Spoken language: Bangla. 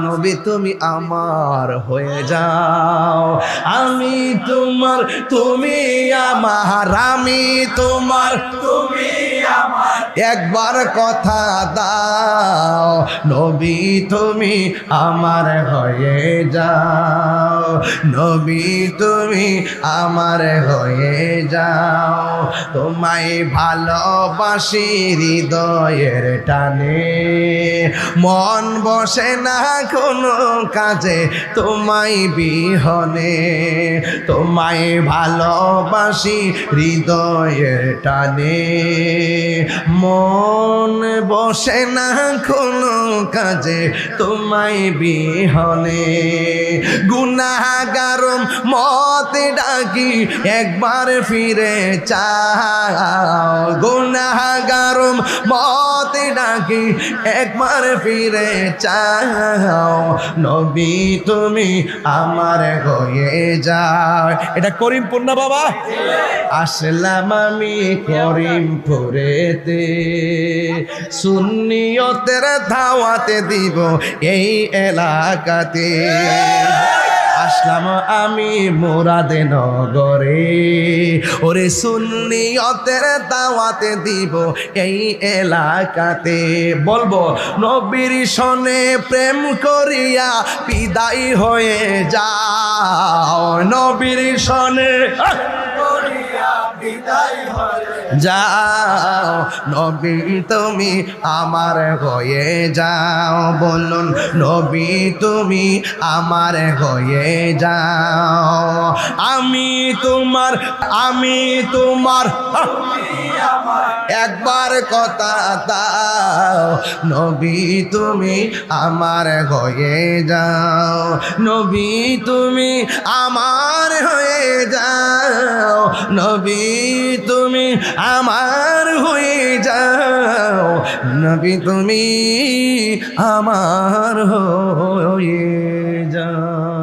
নবী তুমি আমার হয়ে যাও, আমি তোমার তুমি আমার, আমি তোমার তুমি আমার, একবার কথা দাও নবী তুমি আমার হয়ে যাও, নবী তুমি আমার হয়ে যাও। তোমায় ভালোবাসি হৃদয়ের টানে, মন বসে না কোনো কাজে তোমায় বিহনে, তোমায় ভালোবাসি হৃদয়ের টানে, মন বসে না কোনো কাজে তোমায় বিহনে। গুনাহগারম মতে ডাকি একবার ফিরে চাও, গুনাহগারম মতে ডাকি একবার ফিরে চাও, নবী তুমি আমার হয়ে যাও। এটা করিমপুর না বাবা? আসলাম আমি করিমপুরেতে, সুন্নিয়তের দাওয়াতে দিব এই এলাকাতে। আসলাম আমি মুরাদনগরে, ওরে সুন্নিয়তের দাওয়াতে দিব এই এলাকাতে। বলবো নবীর সনে প্রেম করিয়া বিদায় হয়ে যাও, নবীর সনে যাও, নবী তুমি আমার হয়ে যাও। বলুন নবী তুমি আমার হয়ে যাও, আমি তোমার, আমি তোমার, একবার কথা দাও নবী তুমি আমার হয়ে যাও, নবী তুমি আমার হয়ে যাও, নবী তুমি আমার হয়ে যাও, নবী তুমি আমার হয়ে যাও।